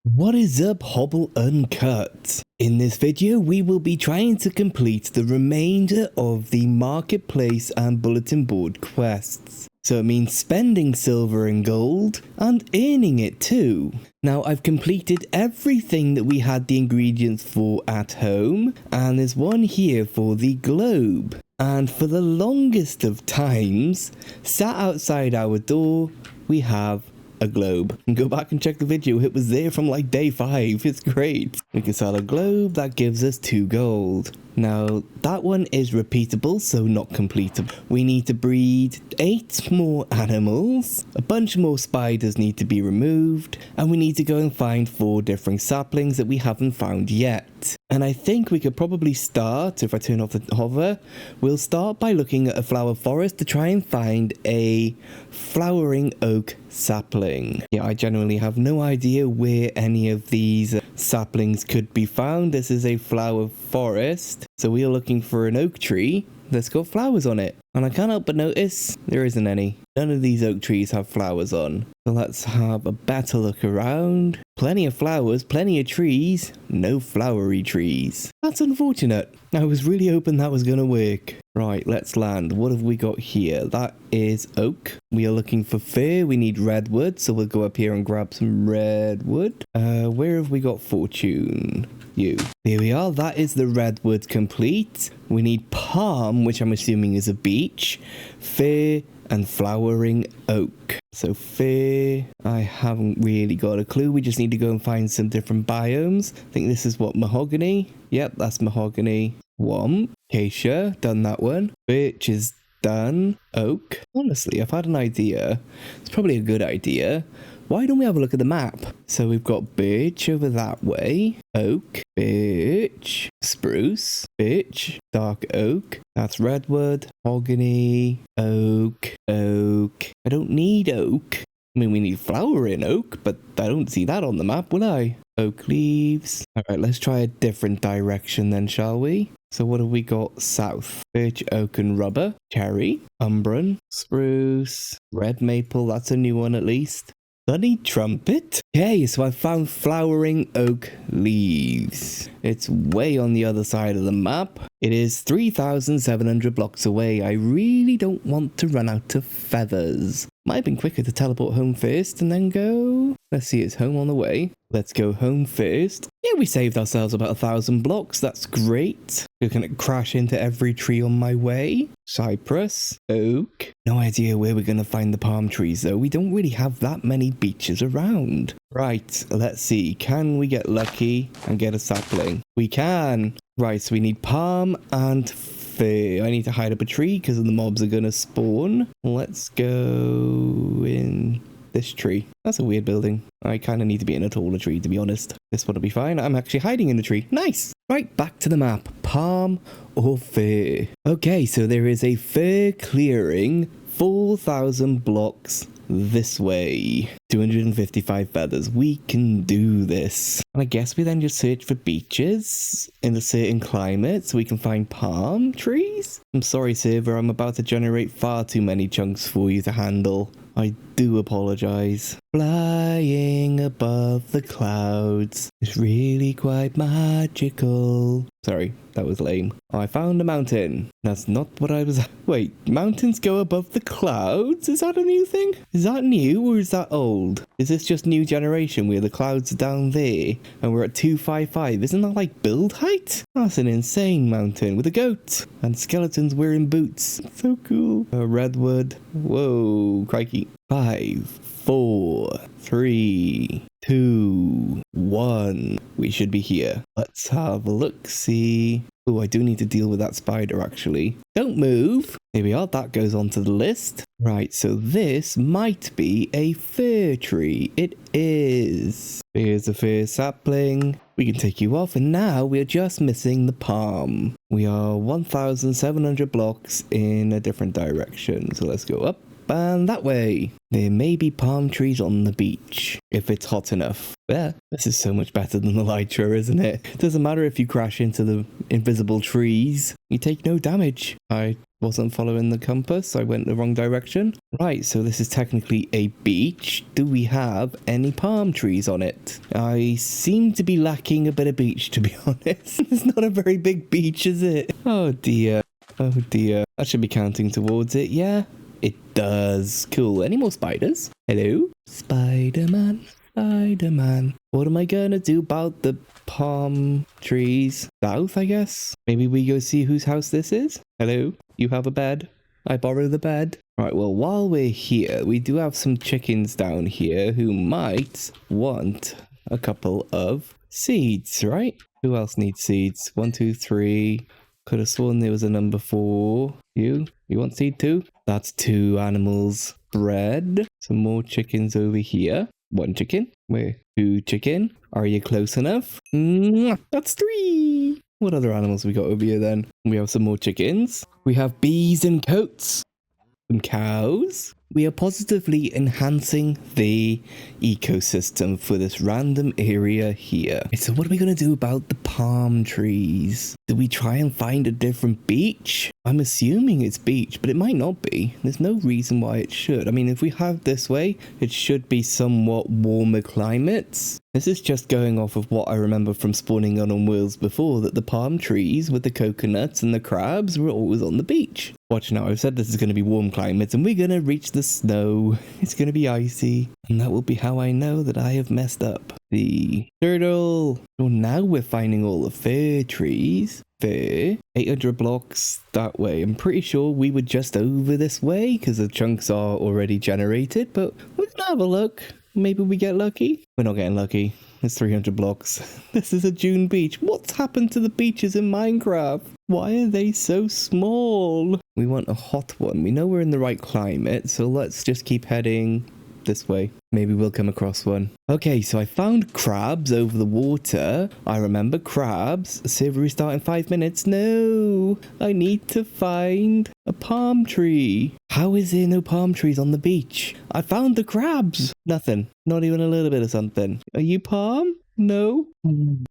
What is up, Hobble Uncut? In this video we will be trying to complete the remainder of the marketplace and bulletin board quests. So it means spending silver and gold and earning it too. Now I've completed everything that we had the ingredients for at home, and there's one here for the globe. And for the longest of times, sat outside our door, we have a globe. And go back and check the video, it was there from like day 5, it's great. We can sell a globe, that gives us 2 gold. Now that one is repeatable, so not completable. We need to breed 8 more animals, a bunch more spiders need to be removed, and we need to go and find 4 different saplings that we haven't found yet. And I think we could probably start, if I turn off the hover, we'll start by looking at a flower forest to try and find a flowering oak sapling. Yeah, I genuinely have no idea where any of these saplings could be found. This is a flower forest, so we are looking for an oak tree that's got flowers on it. And I can't help but notice there isn't any. None of these oak trees have flowers on. So let's have a better look around. Plenty of flowers, plenty of trees, no flowery trees. That's unfortunate. I was really hoping that was gonna work. Right, let's land. What have we got here? That is oak. We are looking for fir. We need redwood, so we'll go up here and grab some redwood. Where have we got fortune? You. There we are. That is the redwood complete. We need palm, which I'm assuming is a beech, fir, and flowering oak. So fir, I haven't really got a clue. We just need to go and find some different biomes. I think this is what, mahogany? Yep, that's mahogany. Swamp, acacia, done that one. Birch is done. Oak. Honestly, I've had an idea. It's probably a good idea. Why don't we have a look at the map? So we've got birch over that way, oak, birch, spruce, birch, dark oak, that's redwood, mahogany, oak, oak. I don't need oak. I mean, we need flowering oak, but I don't see that on the map, will I? Oak leaves. All right, let's try a different direction then, shall we? So what have we got south? Birch, oak, and rubber. Cherry, umbran, spruce, red maple, that's a new one at least. Sunny trumpet? Okay, so I found flowering oak leaves. It's way on the other side of the map. It is 3,700 blocks away. I really don't want to run out of feathers. Might have been quicker to teleport home first and then go. Let's see, it's home on the way. Let's go home first. Yeah, we saved ourselves about 1,000 blocks. That's great. We're gonna crash into every tree on my way. Cypress, oak. No idea where we're gonna find the palm trees though. We don't really have that many beeches around. Right, let's see. Can we get lucky and get a sapling? We can. Right, so we need palm and fir. I need to hide up a tree because the mobs are gonna spawn. Let's go in this tree. That's a weird building. I kind of need to be in a taller tree, to be honest. This one will be fine. I'm actually hiding in the tree. Nice. Right, back to the map. Palm or fir? Okay, so there is a fir clearing 4,000 blocks this way. 255 feathers. We can do this. And I guess we then just search for beeches in a certain climate so we can find palm trees. I'm sorry, server. I'm about to generate far too many chunks for you to handle. I do apologize. Flying above the clouds is really quite magical. Sorry, that was lame. Oh, I found a mountain. That's not what I was... Wait, mountains go above the clouds? Is that a new thing? Is that new or is that old? Is this just new generation where the clouds are down there and we're at 255? Isn't that like build height? That's an insane mountain with a goat and skeletons wearing boots. So cool. A redwood. Whoa, crikey. 5, 4, 3, 2, 1. We should be here. Let's have a look, see. Oh, I do need to deal with that spider actually. Don't move. Here we are, that goes onto the list. Right, so this might be a fir tree. It is. Here's a fir sapling. We can take you off, and now we're just missing the palm. We are 1,700 blocks in a different direction. So let's go up. And that way. There may be palm trees on the beach, if it's hot enough. Yeah, this is so much better than the Elytra, isn't it? It doesn't matter if you crash into the invisible trees. You take no damage. I Wasn't following the compass. I went the wrong direction. Right, so this is technically a beach. Do we have any palm trees on it? I seem to be lacking a bit of beach, to be honest. It's not a very big beach, is it? Oh dear. Oh dear. That should be counting towards it, yeah? It does. Cool. Any more spiders? Hello? Spider-Man. Spider-Man. What am I gonna do about the palm trees? South, I guess? Maybe we go see whose house this is? Hello? You have a bed? I borrow the bed? Right, well, while we're here, we do have some chickens down here who might want a couple of seeds, right? Who else needs seeds? 1, 2, 3. Could have sworn there was a number 4. You want seed too? That's 2 animals. Bread. Some more chickens over here. 1 chicken. Wait, 2 chicken. Are you close enough? That's 3. What other animals we got over here then? We have some more chickens. We have bees and goats. Some cows. We are positively enhancing the ecosystem for this random area here. So what are we going to do about the palm trees? Do we try and find a different beach? I'm assuming it's beach, but it might not be. There's no reason why it should. I mean, if we have this way, it should be somewhat warmer climates. This is just going off of what I remember from spawning on Worlds before, that the palm trees with the coconuts and the crabs were always on the beach. Watch now, I've said this is going to be warm climates and we're going to reach the snow. It's going to be icy. And that will be how I know that I have messed up. The turtle. Well, now we're finding all the fir trees. Fir. 800 blocks that way. I'm pretty sure we were just over this way because the chunks are already generated, but we're going to have a look. Maybe we get lucky? We're not getting lucky. It's 300 blocks. This is a dune beach. What's happened to the beaches in Minecraft? Why are they so small? We want a hot one. We know we're in the right climate, so let's just keep heading this way. Maybe we'll come across one. Okay, so I found crabs over the water. I remember crabs. Server restart in 5 minutes. No, I need to find a palm tree. How is there no palm trees on the beach? I found the crabs. Nothing. Not even a little bit of something. Are you palm? No.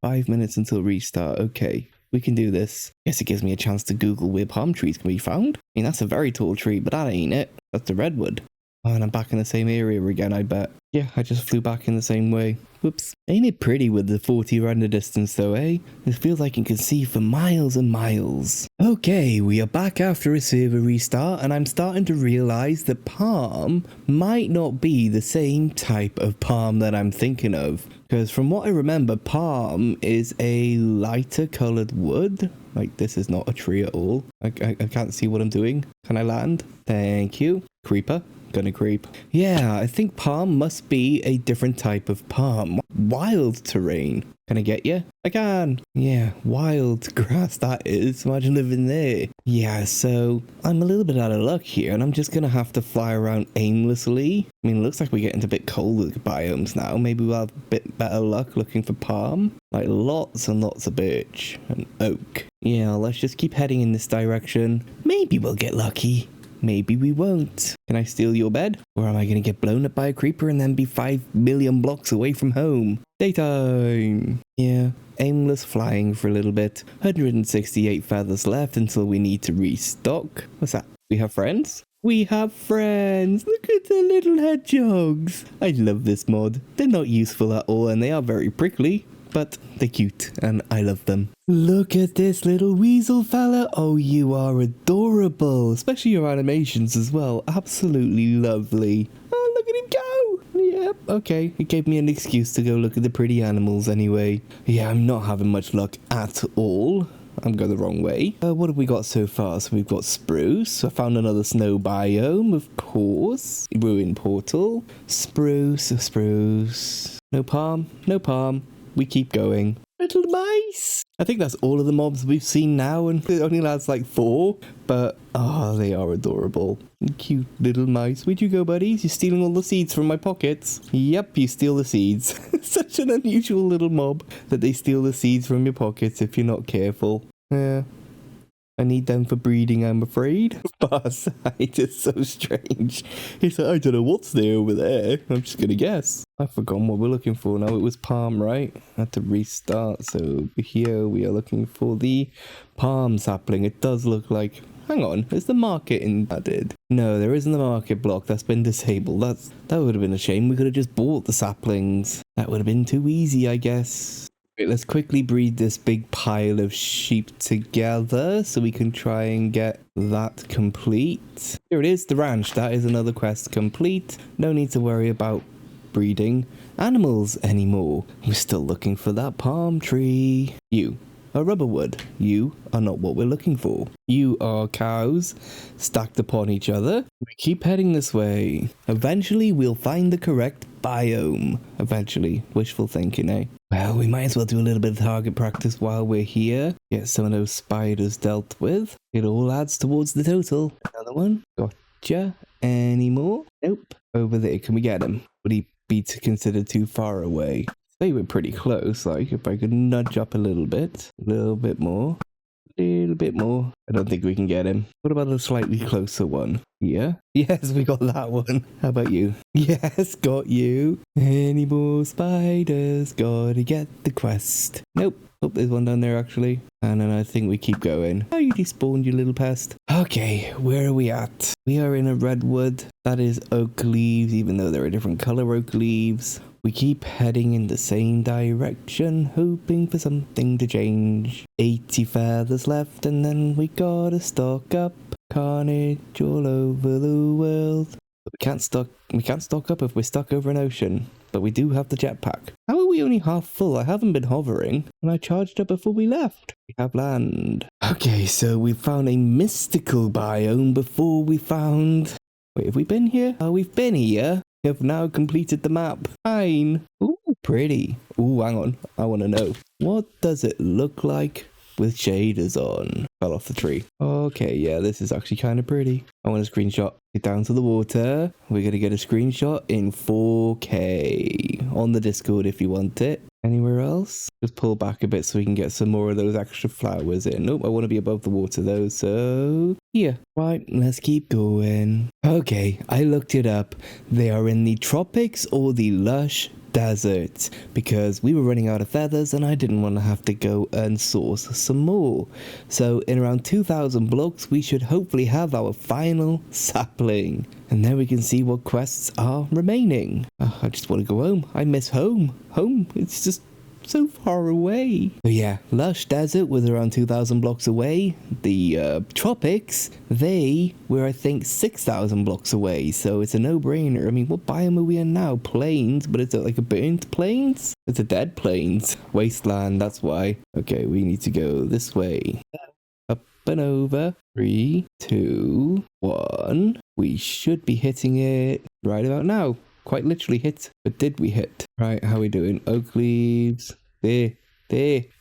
5 minutes until restart. Okay. We can do this. Guess it gives me a chance to Google where palm trees can be found. I mean, that's a very tall tree, but that ain't it. That's the redwood. Oh, and I'm back in the same area again, I bet. Yeah, I just flew back in the same way. Whoops. Ain't it pretty with the 40 render distance though, eh? It feels like you can see for miles and miles. Okay, we are back after a server restart, and I'm starting to realize that palm might not be the same type of palm that I'm thinking of. Because from what I remember, palm is a lighter colored wood. Like, this is not a tree at all. I can't see what I'm doing. Can I land? Thank you. Creeper. Gonna creep. Yeah, I think palm must be a different type of palm. Wild terrain. Can I get you? I can. Yeah, wild grass that is. Imagine living there. Yeah, so I'm a little bit out of luck here, and I'm just gonna have to fly around aimlessly. I mean, it looks like we're getting a bit colder biomes now. Maybe we'll have a bit better luck looking for palm. Like lots and lots of birch and oak. Yeah, let's just keep heading in this direction. Maybe we'll get lucky. Maybe we won't. Can I steal your bed? Or am I going to get blown up by a creeper and then be 5 million blocks away from home? Daytime! Yeah, aimless flying for a little bit. 168 feathers left until we need to restock. What's that? We have friends? We have friends! Look at the little hedgehogs! I love this mod. They're not useful at all and they are very prickly. But they're cute and I love them. Look at this little weasel fella. Oh, you are adorable. Especially your animations as well. Absolutely lovely. Oh, look at him go. Yep, okay. It gave me an excuse to go look at the pretty animals anyway. Yeah, I'm not having much luck at all. I'm going the wrong way. What have we got so far? So we've got spruce. I found another snow biome, of course. Ruin portal. Spruce. No palm. No palm. We keep going. Little mice! I think that's all of the mobs we've seen now, and it only lasts like 4, but oh, they are adorable. Cute little mice. Where'd you go, buddies? You're stealing all the seeds from my pockets. Yep, you steal the seeds. Such an unusual little mob that they steal the seeds from your pockets if you're not careful. Yeah. I need them for breeding, I'm afraid. Farsight is so strange. He's like, I don't know what's there over there. I'm just gonna guess. I've forgotten what we're looking for now. It was palm, right? I had to restart. So here we are looking for the palm sapling. It does look like hang on. Is the market added? No, there isn't the market block. That's been disabled. That would have been a shame. We could have just bought the saplings. That would have been too easy, I guess. Wait, let's quickly breed this big pile of sheep together so we can try and get that complete. Here it is, the ranch. That is another quest complete. No need to worry about breeding animals anymore. We're still looking for that palm tree. You are rubber wood. You are not what we're looking for. You are cows stacked upon each other. We keep heading this way. Eventually we'll find the correct biome. Eventually. Wishful thinking, eh? Well, we might as well do a little bit of target practice while we're here. Get some of those spiders dealt with. It all adds towards the total. Another one. Gotcha. Any more? Nope. Over there. Can we get him? Would he be considered too far away? They were pretty close. Like, if I could nudge up a little bit more. I don't think we can get him. What about a slightly closer one? Yeah? Yes, we got that one. How about you? Yes, got you. Any more spiders? Gotta get the quest. Nope. Oh, there's one down there actually. And then I think we keep going. Oh, you despawned, you little pest. Okay, where are we at? We are in a redwood. That is oak leaves, even though there are different color oak leaves. We keep heading in the same direction, hoping for something to change. 80 feathers left, and then we gotta stock up. Carnage all over the world. But we can't stock up if we're stuck over an ocean. But we do have the jetpack. How are we only half full? I haven't been hovering, and I charged up before we left. We have land. Okay, so we found a mystical biome before we found... Wait, have we been here? Oh, we've been here. We have now completed the map. Fine. Ooh, pretty. Ooh, hang on. I want to know. What does it look like with shaders on? Fell off the tree. Okay, yeah, this is actually kind of pretty. I want a screenshot. Get down to the water. We're going to get a screenshot in 4K on the Discord if you want it. Anywhere else? Just pull back a bit so we can get some more of those extra flowers in. Nope, I want to be above the water though, so... yeah. Right, let's keep going. Okay, I looked it up. They are in the tropics or the lush desert because we were running out of feathers and I didn't want to have to go and source some more. So in around 2,000 blocks, we should hopefully have our final sapling. And then we can see what quests are remaining. I just want to go home. I miss home. Home, it's just so far away. So yeah, lush desert was around 2,000 blocks away. The tropics, they were I think 6,000 blocks away. So it's a no-brainer. I mean, what biome are we in now? Plains, but it's like a burnt plains? It's a dead plains. Wasteland, that's why. Okay, we need to go this way. Up and over. 3, 2, 1. We should be hitting it right about now. Quite literally hit. But did we hit? Right, how are we doing? Oak leaves. There.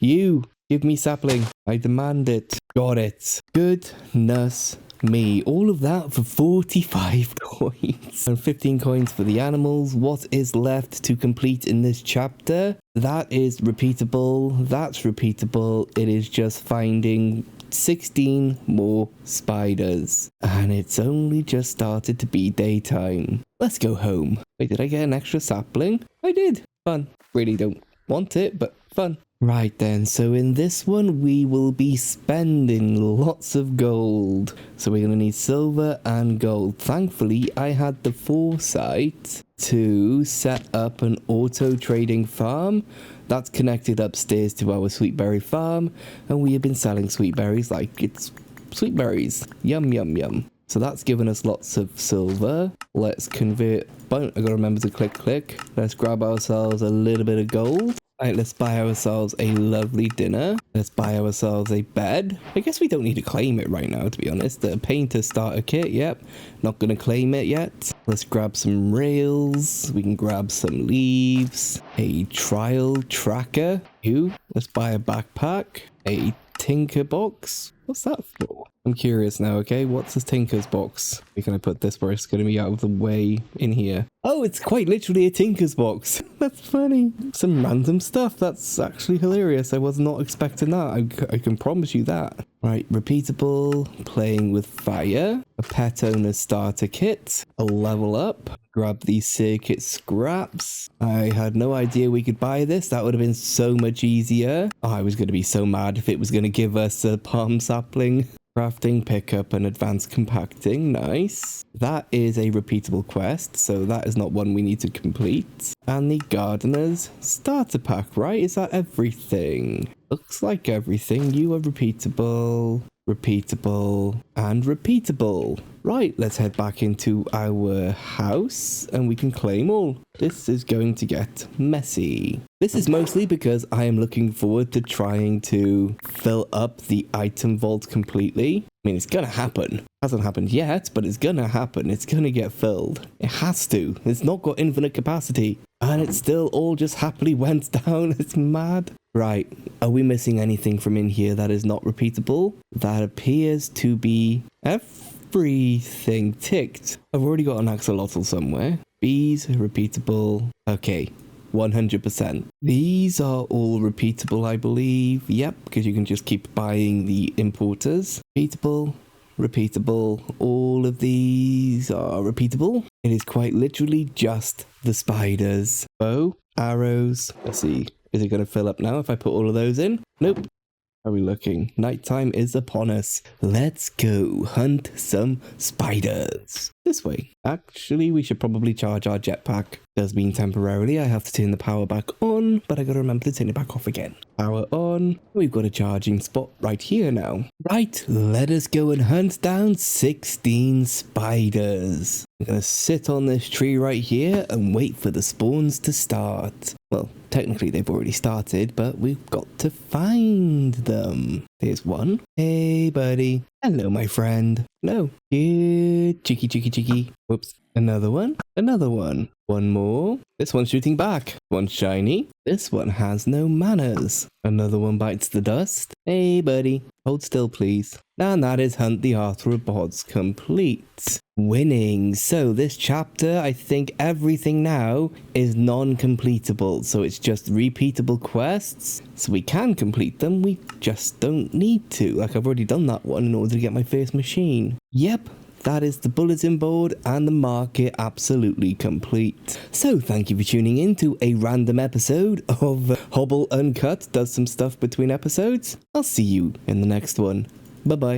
You! Give me sapling. I demand it. Got it. Goodness me. All of that for 45 coins. And 15 coins for the animals. What is left to complete in this chapter? That is repeatable. That's repeatable. It is just finding 16 more spiders. And it's only just started to be daytime. Let's go home. Wait, did I get an extra sapling? I did. Fun. Really don't want it, but fun. Right then, so in this one we will be spending lots of gold. So we're going to need silver and gold. Thankfully, I had the foresight to set up an auto trading farm that's connected upstairs to our sweet berry farm, and we have been selling sweet berries like it's sweet berries. Yum, yum, yum. So that's given us lots of silver. Let's convert. I gotta remember to click. Let's grab ourselves a little bit of gold. Right, let's buy ourselves a lovely dinner. Let's buy ourselves a bed. I guess we don't need to claim it right now, to be honest. The painter starter kit, yep. Not gonna claim it yet. Let's grab some rails. We can grab some leaves. A trial tracker. Let's buy a backpack. A tinker box. What's that for? I'm curious now, okay? What's this tinker's box? Where can I put this where it's going to be out of the way in here? Oh, it's quite literally a tinker's box. That's funny. Some random stuff. That's actually hilarious. I was not expecting that. I can promise you that. Right, repeatable, playing with fire, a pet owner starter kit, a level up, grab these circuit scraps. I had no idea we could buy this. That would have been so much easier. Oh, I was going to be so mad if it was going to give us a palm sapling. Crafting, pickup, and advanced compacting. Nice. That is a repeatable quest, so that is not one we need to complete. And the gardener's starter pack, right? Is that everything? Looks like everything. You are repeatable, repeatable, and repeatable. Right, let's head back into our house and we can claim all. This is going to get messy. This is mostly because I am looking forward to trying to fill up the item vault completely. I mean, it's gonna happen. Hasn't happened yet, but it's gonna happen. It's gonna get filled. It has to. It's not got infinite capacity. And it still all just happily went down. It's mad. Right, are we missing anything from in here that is not repeatable? That appears to be everything ticked. I've already got an axolotl somewhere. Bees, repeatable. Okay, 100%. These are all repeatable, I believe. Yep, because you can just keep buying the importers. Repeatable, repeatable. All of these are repeatable. It is quite literally just the spiders. Bow, arrows. Let's see. Is it going to fill up now if I put all of those in? Nope. How are we looking? Nighttime is upon us. Let's go hunt some spiders. This way. Actually, we should probably charge our jetpack. Does mean temporarily I have to turn the power back on, but I gotta remember to turn it back off again. Power on. We've got a charging spot right here now. Right, let us go and hunt down 16 spiders. I'm gonna sit on this tree right here and wait for the spawns to start. Well, technically they've already started, but we've got to find them. There's one. Hey, buddy. Hello, my friend. No. Here, cheeky, cheeky, cheeky. Whoops. Another one. Another one. One more. This one's shooting back. One's shiny. This one has no manners. Another one bites the dust. Hey, buddy. Hold still, please. And that is Hunt the Arthropods complete. Winning. So this chapter, I think everything now is non-completable. So it's just repeatable quests. So we can complete them. We just don't need to. Like, I've already done that one in order to get my first machine. Yep. That is the bulletin board and the market absolutely complete. So thank you for tuning in to a random episode of Hobble Uncut does some stuff between episodes. I'll see you in the next one. Bye bye.